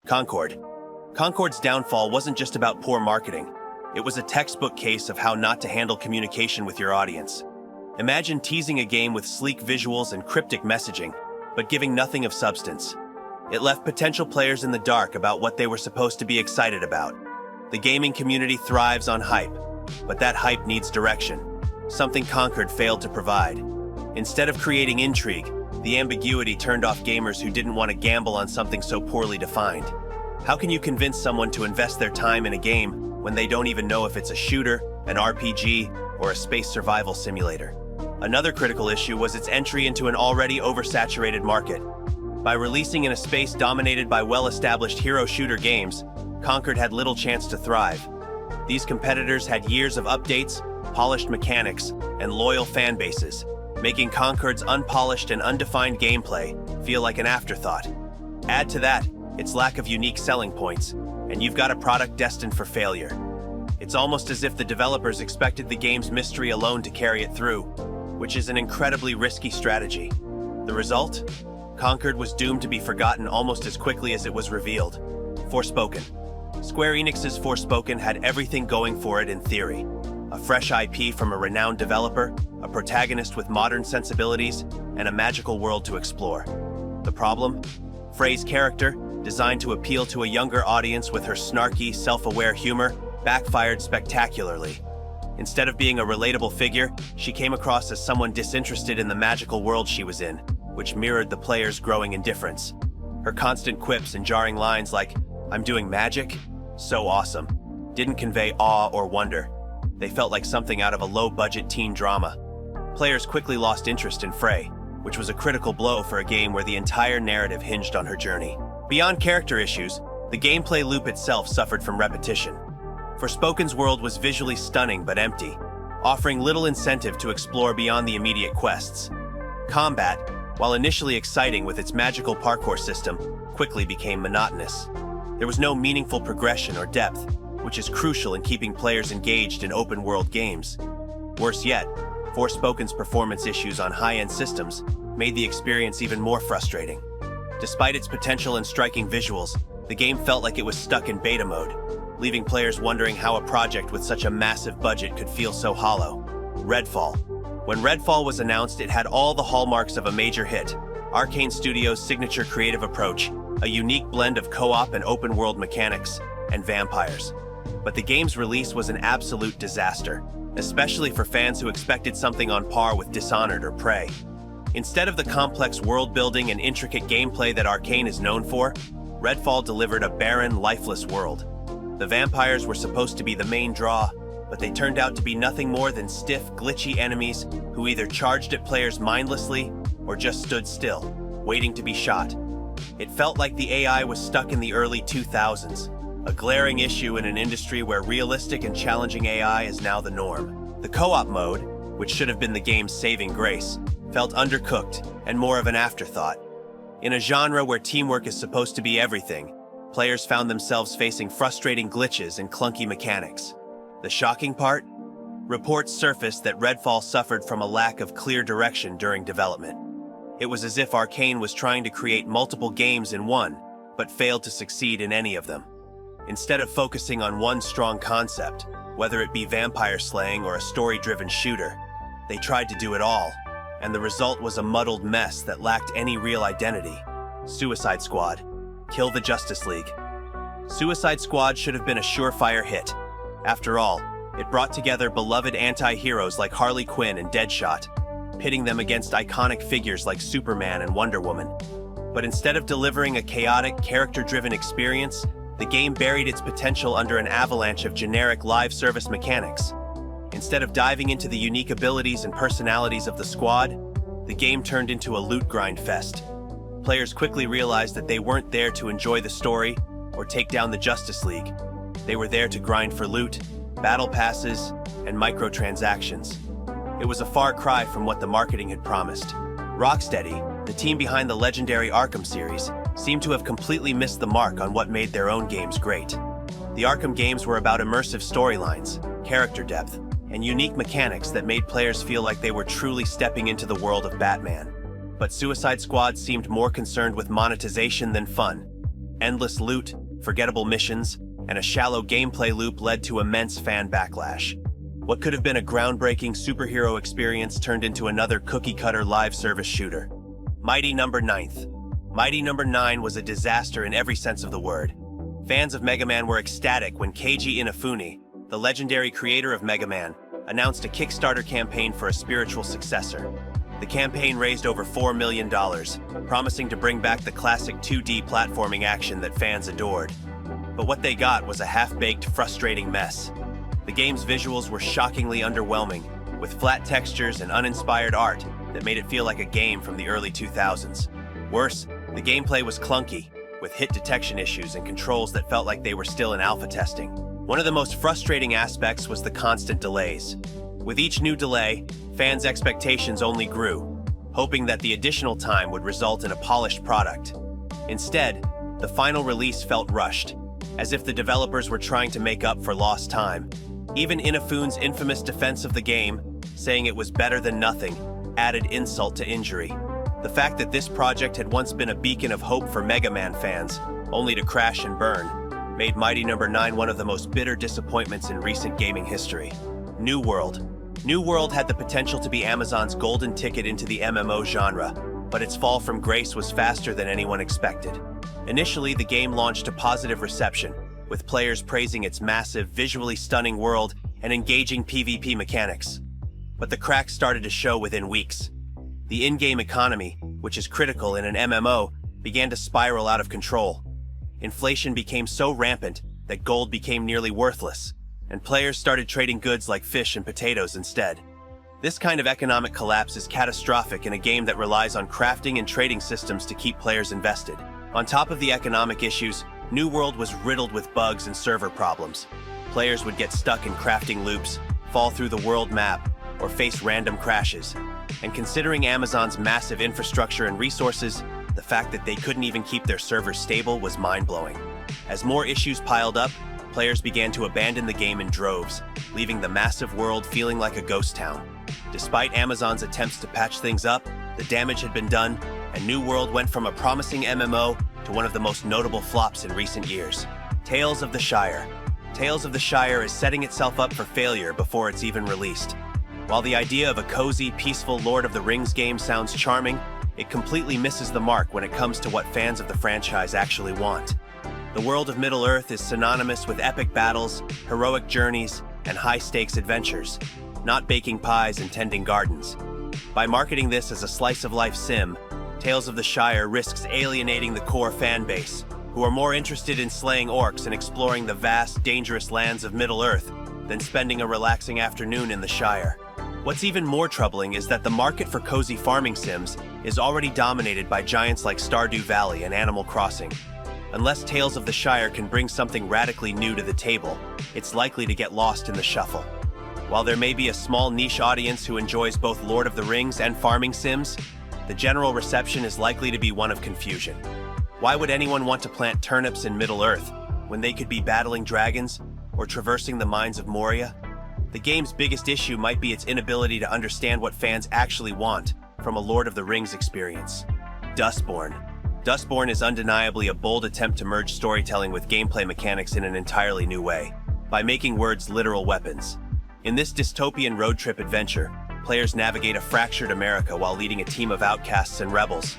Concord. Concord's downfall wasn't just about poor marketing. It was a textbook case of how not to handle communication with your audience. Imagine teasing a game with sleek visuals and cryptic messaging, but giving nothing of substance. It left potential players in the dark about what they were supposed to be excited about. The gaming community thrives on hype, but that hype needs direction, something Concord failed to provide. Instead of creating intrigue, the ambiguity turned off gamers who didn't want to gamble on something so poorly defined. How can you convince someone to invest their time in a game when they don't even know if it's a shooter, an RPG, or a space survival simulator? Another critical issue was its entry into an already oversaturated market. By releasing in a space dominated by well-established hero shooter games, Concord had little chance to thrive. These competitors had years of updates, polished mechanics, and loyal fan bases, making Concord's unpolished and undefined gameplay feel like an afterthought. Add to that its lack of unique selling points, and you've got a product destined for failure. It's almost as if the developers expected the game's mystery alone to carry it through, which is an incredibly risky strategy. The result? Concord was doomed to be forgotten almost as quickly as it was revealed. Forspoken. Square Enix's Forspoken had everything going for it in theory. A fresh IP from a renowned developer, a protagonist with modern sensibilities, and a magical world to explore. The problem? Frey's character, designed to appeal to a younger audience with her snarky, self-aware humor, backfired spectacularly. Instead of being a relatable figure, she came across as someone disinterested in the magical world she was in, which mirrored the player's growing indifference. Her constant quips and jarring lines like, "I'm doing magic? So awesome," didn't convey awe or wonder. They felt like something out of a low-budget teen drama. Players quickly lost interest in Frey, which was a critical blow for a game where the entire narrative hinged on her journey. Beyond character issues, the gameplay loop itself suffered from repetition. Forspoken's world was visually stunning but empty, offering little incentive to explore beyond the immediate quests. Combat, while initially exciting with its magical parkour system, quickly became monotonous. There was no meaningful progression or depth, which is crucial in keeping players engaged in open-world games. Worse yet, Forspoken's performance issues on high-end systems made the experience even more frustrating. Despite its potential and striking visuals, the game felt like it was stuck in beta mode, leaving players wondering how a project with such a massive budget could feel so hollow. Redfall. When Redfall was announced, it had all the hallmarks of a major hit: Arcane Studios' signature creative approach, a unique blend of co-op and open-world mechanics, and vampires. But the game's release was an absolute disaster, especially for fans who expected something on par with Dishonored or Prey. Instead of the complex world-building and intricate gameplay that Arcane is known for, Redfall delivered a barren, lifeless world. The vampires were supposed to be the main draw, but they turned out to be nothing more than stiff, glitchy enemies who either charged at players mindlessly or just stood still, waiting to be shot. It felt like the AI was stuck in the early 2000s, a glaring issue in an industry where realistic and challenging AI is now the norm. The co-op mode, which should have been the game's saving grace, felt undercooked and more of an afterthought. In a genre where teamwork is supposed to be everything, players found themselves facing frustrating glitches and clunky mechanics. The shocking part? Reports surfaced that Redfall suffered from a lack of clear direction during development. It was as if Arcane was trying to create multiple games in one, but failed to succeed in any of them. Instead of focusing on one strong concept, whether it be vampire slaying or a story-driven shooter, they tried to do it all, and the result was a muddled mess that lacked any real identity. Suicide Squad. Kill the Justice League. Suicide Squad should have been a surefire hit. After all, it brought together beloved anti-heroes like Harley Quinn and Deadshot, pitting them against iconic figures like Superman and Wonder Woman. But instead of delivering a chaotic, character-driven experience, the game buried its potential under an avalanche of generic live service mechanics. Instead of diving into the unique abilities and personalities of the squad, the game turned into a loot grind fest. Players quickly realized that they weren't there to enjoy the story or take down the Justice League. They were there to grind for loot, battle passes, and microtransactions. It was a far cry from what the marketing had promised. Rocksteady, the team behind the legendary Arkham series, seemed to have completely missed the mark on what made their own games great. The Arkham games were about immersive storylines, character depth, and unique mechanics that made players feel like they were truly stepping into the world of Batman. But Suicide Squad seemed more concerned with monetization than fun. Endless loot, forgettable missions, and a shallow gameplay loop led to immense fan backlash. What could have been a groundbreaking superhero experience turned into another cookie-cutter live service shooter. Mighty Number 9th. Mighty Number 9 was a disaster in every sense of the word. Fans of Mega Man were ecstatic when Keiji Inafune, the legendary creator of Mega Man, announced a Kickstarter campaign for a spiritual successor. The campaign raised over $4 million, promising to bring back the classic 2D platforming action that fans adored. But what they got was a half-baked, frustrating mess. The game's visuals were shockingly underwhelming, with flat textures and uninspired art that made it feel like a game from the early 2000s. Worse, the gameplay was clunky, with hit detection issues and controls that felt like they were still in alpha testing. One of the most frustrating aspects was the constant delays. With each new delay, fans' expectations only grew, hoping that the additional time would result in a polished product. Instead, the final release felt rushed, as if the developers were trying to make up for lost time. Even Inafune's infamous defense of the game, saying it was better than nothing, added insult to injury. The fact that this project had once been a beacon of hope for Mega Man fans, only to crash and burn, made Mighty Number 9 one of the most bitter disappointments in recent gaming history. New World. New World had the potential to be Amazon's golden ticket into the MMO genre, but its fall from grace was faster than anyone expected. Initially, the game launched to positive reception, with players praising its massive, visually stunning world and engaging PvP mechanics. But the cracks started to show within weeks. The in-game economy, which is critical in an MMO, began to spiral out of control. Inflation became so rampant that gold became nearly worthless, and players started trading goods like fish and potatoes instead. This kind of economic collapse is catastrophic in a game that relies on crafting and trading systems to keep players invested. On top of the economic issues, New World was riddled with bugs and server problems. Players would get stuck in crafting loops, fall through the world map, or face random crashes. And considering Amazon's massive infrastructure and resources, the fact that they couldn't even keep their servers stable was mind-blowing. As more issues piled up, players began to abandon the game in droves, leaving the massive world feeling like a ghost town. Despite Amazon's attempts to patch things up, the damage had been done, and New World went from a promising MMO to one of the most notable flops in recent years. Tales of the Shire. Tales of the Shire is setting itself up for failure before it's even released. While the idea of a cozy, peaceful Lord of the Rings game sounds charming, it completely misses the mark when it comes to what fans of the franchise actually want. The world of Middle-earth is synonymous with epic battles, heroic journeys, and high-stakes adventures, not baking pies and tending gardens. By marketing this as a slice-of-life sim, Tales of the Shire risks alienating the core fan base, who are more interested in slaying orcs and exploring the vast, dangerous lands of Middle-earth than spending a relaxing afternoon in the Shire. What's even more troubling is that the market for cozy farming sims is already dominated by giants like Stardew Valley and Animal Crossing. Unless Tales of the Shire can bring something radically new to the table, it's likely to get lost in the shuffle. While there may be a small niche audience who enjoys both Lord of the Rings and farming sims, the general reception is likely to be one of confusion. Why would anyone want to plant turnips in Middle-earth when they could be battling dragons or traversing the mines of Moria? The game's biggest issue might be its inability to understand what fans actually want from a Lord of the Rings experience. Dustborne. Dustborne is undeniably a bold attempt to merge storytelling with gameplay mechanics in an entirely new way, by making words literal weapons. In this dystopian road trip adventure, players navigate a fractured America while leading a team of outcasts and rebels.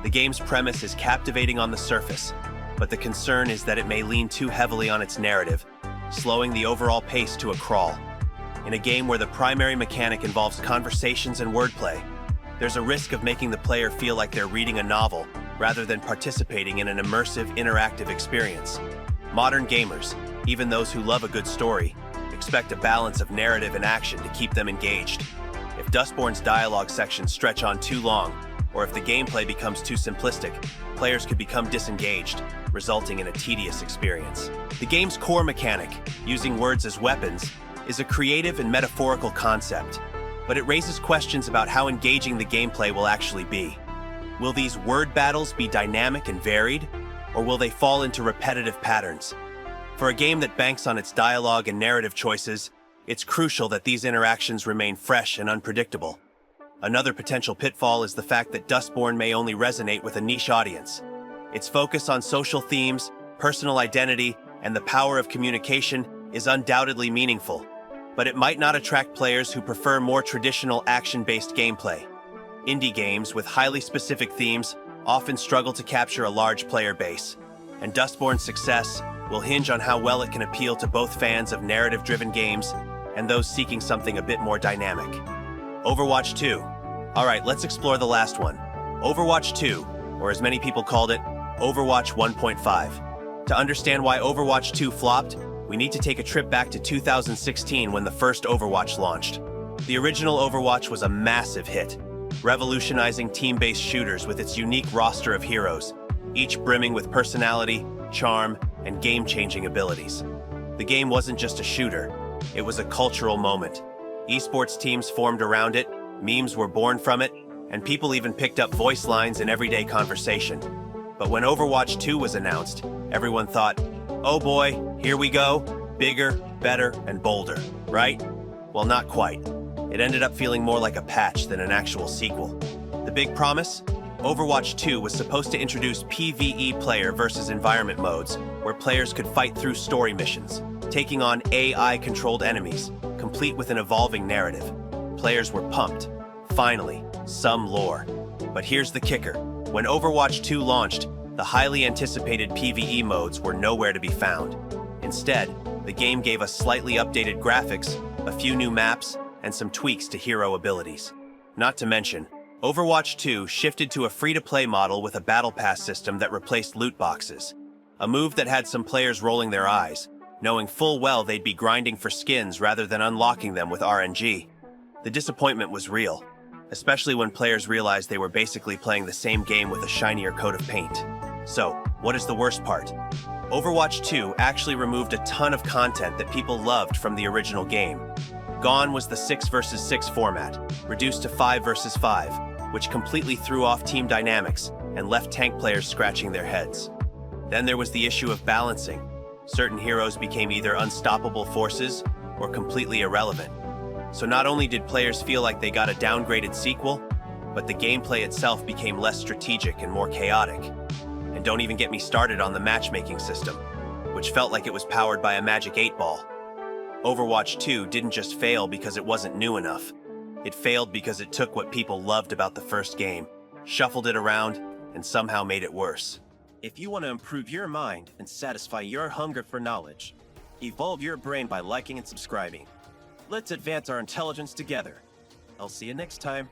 The game's premise is captivating on the surface, but the concern is that it may lean too heavily on its narrative, slowing the overall pace to a crawl. In a game where the primary mechanic involves conversations and wordplay, there's a risk of making the player feel like they're reading a novel rather than participating in an immersive, interactive experience. Modern gamers, even those who love a good story, expect a balance of narrative and action to keep them engaged. If Dustborne's dialogue sections stretch on too long, or if the gameplay becomes too simplistic, players could become disengaged, resulting in a tedious experience. The game's core mechanic, using words as weapons, is a creative and metaphorical concept, but it raises questions about how engaging the gameplay will actually be. Will these word battles be dynamic and varied, or will they fall into repetitive patterns? For a game that banks on its dialogue and narrative choices, it's crucial that these interactions remain fresh and unpredictable. Another potential pitfall is the fact that Dustborne may only resonate with a niche audience. Its focus on social themes, personal identity, and the power of communication is undoubtedly meaningful, but it might not attract players who prefer more traditional action-based gameplay. Indie games with highly specific themes often struggle to capture a large player base, and Dustborne's success will hinge on how well it can appeal to both fans of narrative-driven games and those seeking something a bit more dynamic. Overwatch 2. Alright, let's explore the last one. Overwatch 2, or as many people called it, Overwatch 1.5. To understand why Overwatch 2 flopped, we need to take a trip back to 2016 when the first Overwatch launched. The original Overwatch was a massive hit, revolutionizing team-based shooters with its unique roster of heroes, each brimming with personality, charm, and game-changing abilities. The game wasn't just a shooter, it was a cultural moment. Esports teams formed around it, memes were born from it, and people even picked up voice lines in everyday conversation. But when Overwatch 2 was announced, everyone thought, oh boy, here we go, bigger, better, and bolder, right? Well, not quite. It ended up feeling more like a patch than an actual sequel. The big promise? Overwatch 2 was supposed to introduce PvE player versus environment modes, where players could fight through story missions, taking on AI-controlled enemies, complete with an evolving narrative. Players were pumped. Finally, some lore. But here's the kicker. When Overwatch 2 launched, the highly anticipated PvE modes were nowhere to be found. Instead, the game gave us slightly updated graphics, a few new maps, and some tweaks to hero abilities. Not to mention, Overwatch 2 shifted to a free-to-play model with a battle pass system that replaced loot boxes, a move that had some players rolling their eyes, knowing full well they'd be grinding for skins rather than unlocking them with RNG. The disappointment was real, especially when players realized they were basically playing the same game with a shinier coat of paint. So, what is the worst part? Overwatch 2 actually removed a ton of content that people loved from the original game. Gone was the 6 vs 6 format, reduced to 5 vs 5, which completely threw off team dynamics and left tank players scratching their heads. Then there was the issue of balancing. Certain heroes became either unstoppable forces or completely irrelevant. So not only did players feel like they got a downgraded sequel, but the gameplay itself became less strategic and more chaotic. And don't even get me started on the matchmaking system, which felt like it was powered by a magic 8-ball. Overwatch 2 didn't just fail because it wasn't new enough. It failed because it took what people loved about the first game, shuffled it around, and somehow made it worse. If you want to improve your mind and satisfy your hunger for knowledge, evolve your brain by liking and subscribing. Let's advance our intelligence together. I'll see you next time.